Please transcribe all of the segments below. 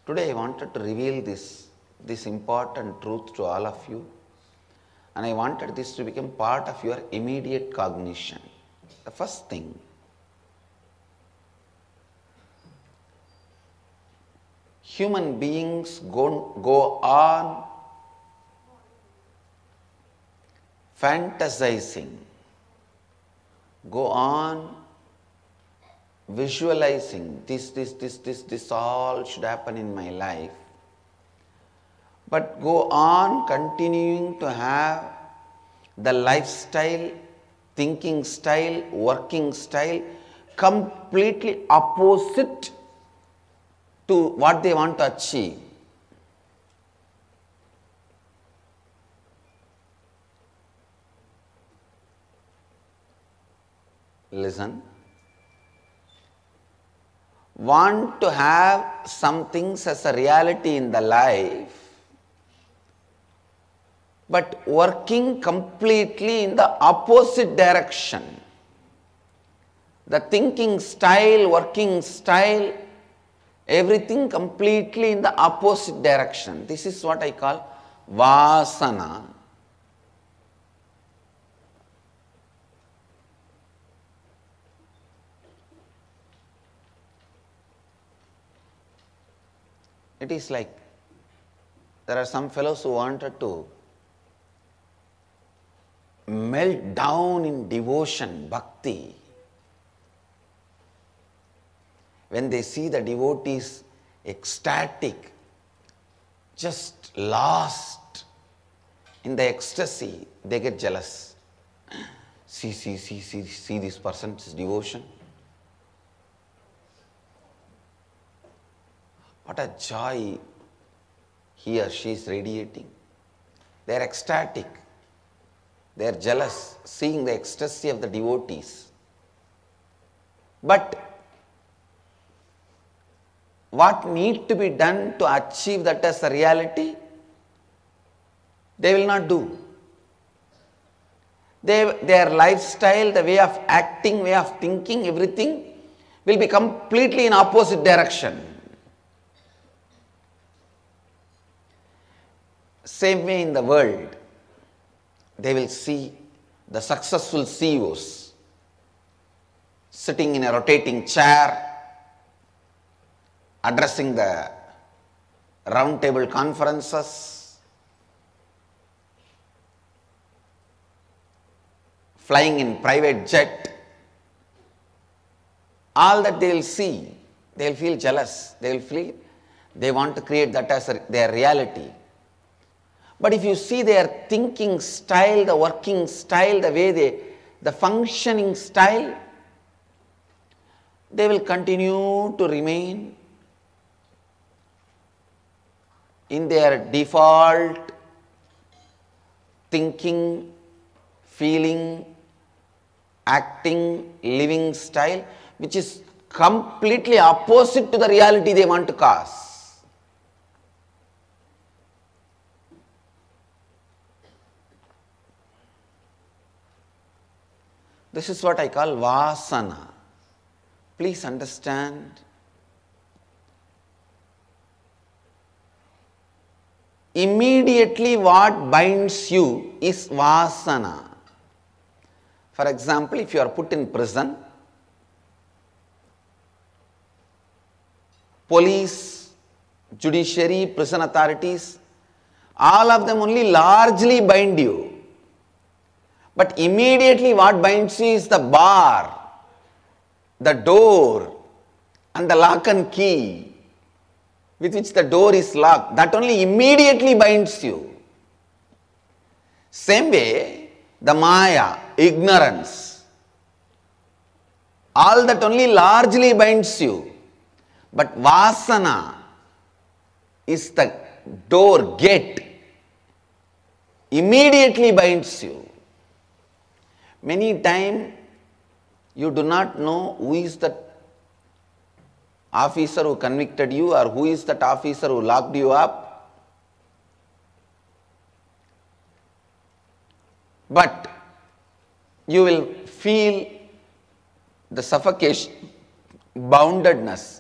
Today I wanted to reveal this important truth to all of you, and I wanted this to become part of your immediate cognition. The first thing, human beings go on fantasizing, go on visualizing this all should happen in my life, but go on continuing to have the lifestyle, thinking style, working style completely opposite to what they want to achieve. Listen. Want to have some things as a reality in the life, but working completely in the opposite direction. The thinking style, working style, everything completely in the opposite direction. This is what I call vasana. It is like there are some fellows who wanted to melt down in devotion, bhakti. When they see the devotees ecstatic, just lost in the ecstasy, they get jealous. See this person's devotion. What a joy he or she is radiating. They are ecstatic. They are jealous, seeing the ecstasy of the devotees. But what need to be done to achieve that as a reality? They will not do. Their lifestyle, the way of acting, way of thinking, everything will be completely in opposite direction. Same way in the world, they will see the successful CEOs sitting in a rotating chair, addressing the round table conferences, flying in private jet. All that they will see, they will feel jealous, they want to create that as their reality. But if you see their thinking style, the working style, the way the functioning style, they will continue to remain in their default thinking, feeling, acting, living style, which is completely opposite to the reality they want to cause. This is what I call vasana. Please understand. Immediately what binds you is vasana. For example, if you are put in prison, police, judiciary, prison authorities, all of them only largely bind you. But immediately what binds you is the bar, the door, and the lock and key with which the door is locked. That only immediately binds you. Same way, the maya, ignorance, all that only largely binds you. But vasana is the door, gate, immediately binds you. Many times you do not know who is that officer who convicted you or who is that officer who locked you up. But you will feel the suffocation, boundedness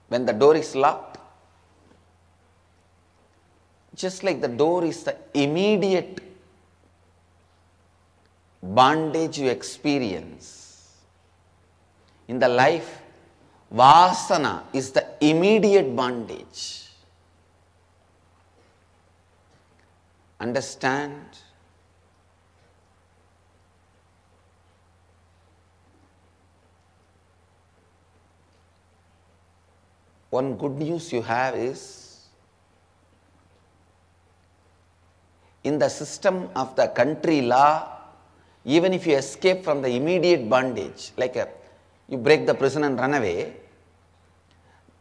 when the door is locked. Just like the door is the immediate bondage you experience, in the life, vasana is the immediate bondage. Understand? One good news you have is, in the system of the country law, even if you escape from the immediate bondage, like you break the prison and run away,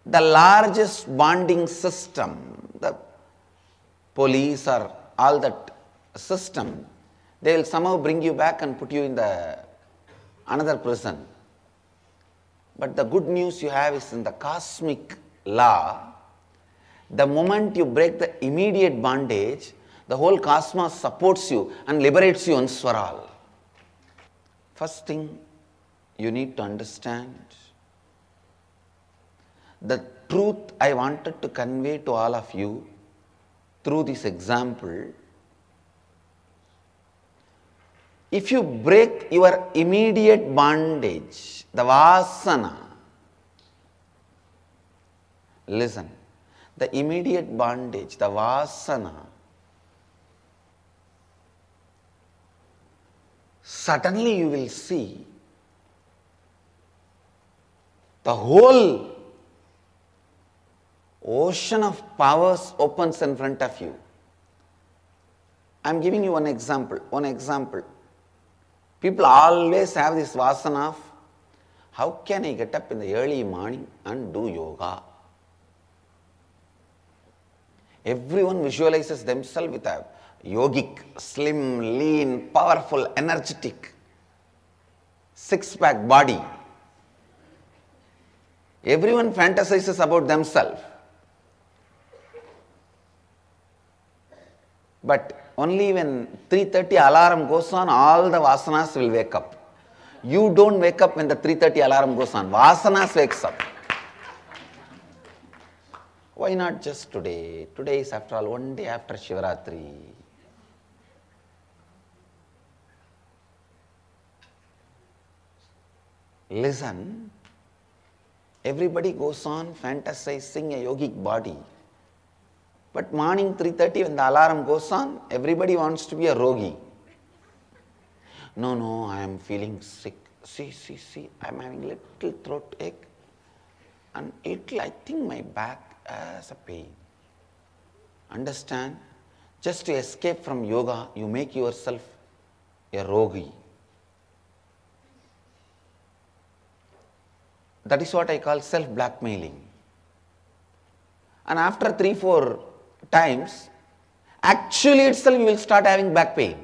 the largest bonding system, the police or all that system, they will somehow bring you back and put you in the another prison. But the good news you have is, in the cosmic law, the moment you break the immediate bondage, the whole cosmos supports you and liberates you once for all. First thing you need to understand, the truth I wanted to convey to all of you through this example. If you break your immediate bondage, the vasana, listen, the immediate bondage, the vasana, suddenly you will see the whole ocean of powers opens in front of you. I am giving you one example. People always have this vasana of, how can I get up in the early morning and do yoga? Everyone visualizes themselves with a yogic, slim, lean, powerful, energetic, six-pack body. Everyone fantasizes about themselves. But only when 3:30 alarm goes on, all the vasanas will wake up. You don't wake up when the 3:30 alarm goes on. Vasanas wakes up. Why not just today? Today is, after all, one day after Shivaratri. Listen, everybody goes on fantasizing a yogic body. But morning 3:30 when the alarm goes on, everybody wants to be a rogi. No, I am feeling sick. See, I am having little throat ache. And I think my back has a pain. Understand? Just to escape from yoga, you make yourself a rogi. That is what I call self-blackmailing. And after 3-4 times, actually itself you will start having back pain.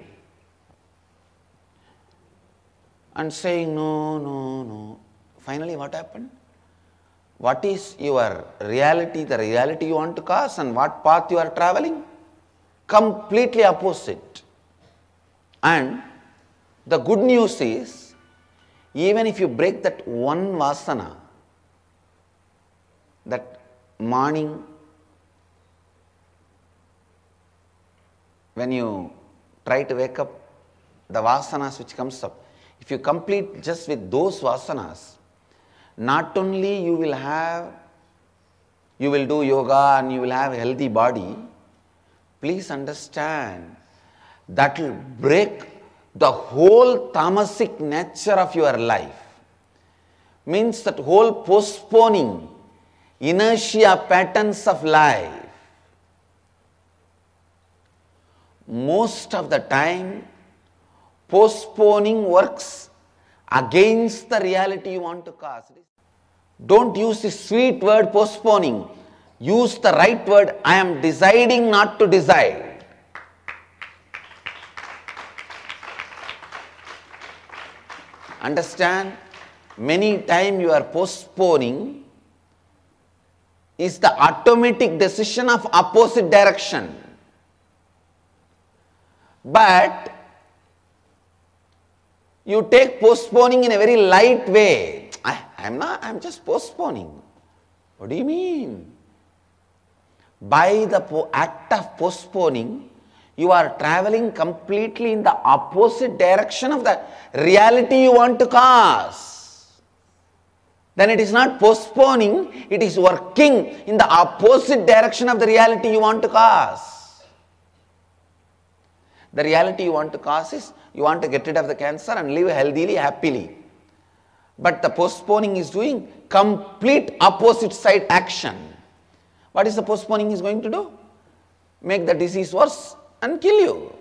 And saying, no. Finally what happened? What is your reality, the reality you want to cause, and what path you are traveling? Completely opposite. And the good news is, even if you break that one vasana, that morning, when you try to wake up, the vasanas which comes up, if you complete just with those vasanas, not only you will do yoga and you will have a healthy body, please understand, that will break the whole tamasic nature of your life. Means that whole postponing, inertia patterns of life. Most of the time, postponing works against the reality you want to cause. Don't use the sweet word postponing. Use the right word, I am deciding not to decide. Understand? Many times you are postponing is the automatic decision of opposite direction. But you take postponing in a very light way. I'm just postponing. What do you mean? By the act of postponing, you are traveling completely in the opposite direction of the reality you want to cause. Then it is not postponing, it is working in the opposite direction of the reality you want to cause. The reality you want to cause is you want to get rid of the cancer and live healthily, happily. But the postponing is doing complete opposite side action. What is the postponing is going to do? Make the disease worse and kill you.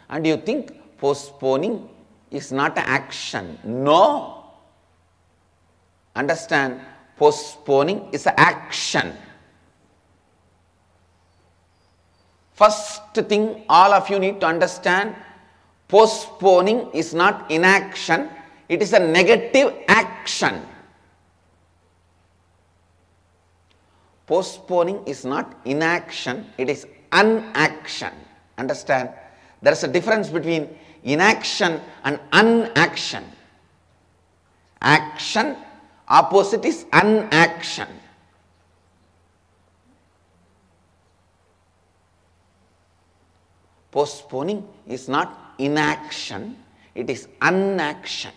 And you think postponing is not an action. No. Understand, postponing is an action. First thing all of you need to understand, postponing is not inaction, it is a negative action. Postponing is not inaction, it is unaction. Understand? There is a difference between inaction and unaction. Action, opposite is unaction. Postponing is not inaction, it is unaction.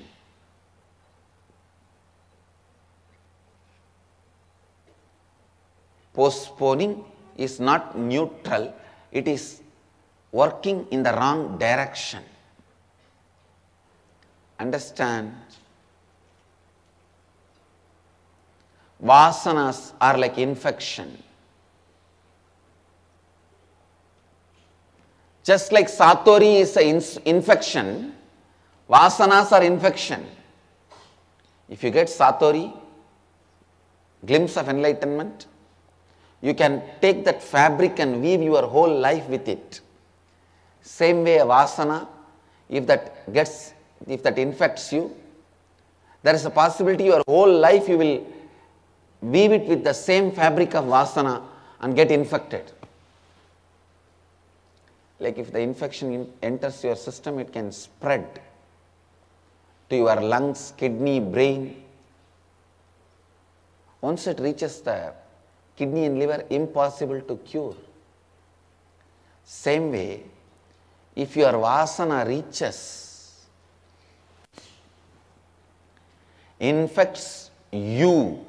Postponing is not neutral, it is working in the wrong direction. Understand? Vasanas are like infection. Just like Satori is an infection, Vasanas are infection. If you get Satori, glimpse of enlightenment, you can take that fabric and weave your whole life with it. Same way a Vasana, if that infects you, there is a possibility your whole life you will weave it with the same fabric of Vasana and get infected. Like if the infection enters your system, it can spread to your lungs, kidney, brain. Once it reaches the kidney and liver, impossible to cure. Same way, if your Vasana reaches, infects you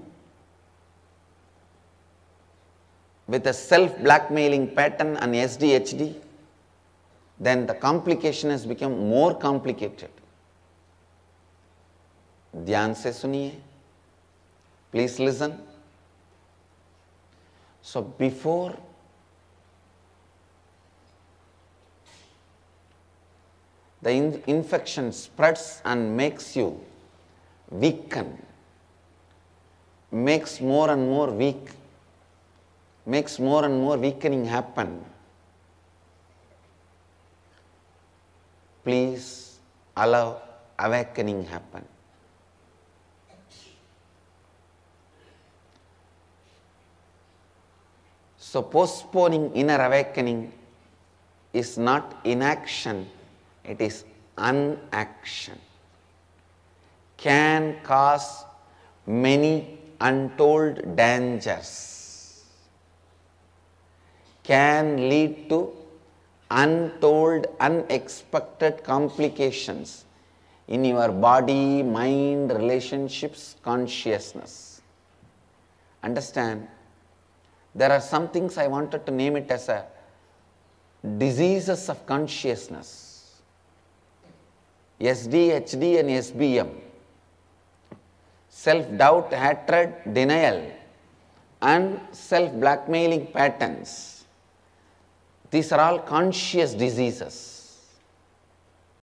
with a self-blackmailing pattern and SDHD, then the complication has become more complicated. Dhyan se suniye. Please listen. So before the infection spreads and makes you weaken, makes more and more weak, makes more and more weakening happen, please allow awakening happen. So postponing inner awakening is not inaction, it is unaction. Can cause many untold dangers, can lead to untold, unexpected complications in your body, mind, relationships, consciousness. Understand? There are some things I wanted to name it as a diseases of consciousness. SD, HD and SBM. Self-doubt, hatred, denial and self-blackmailing patterns. These are all conscious diseases.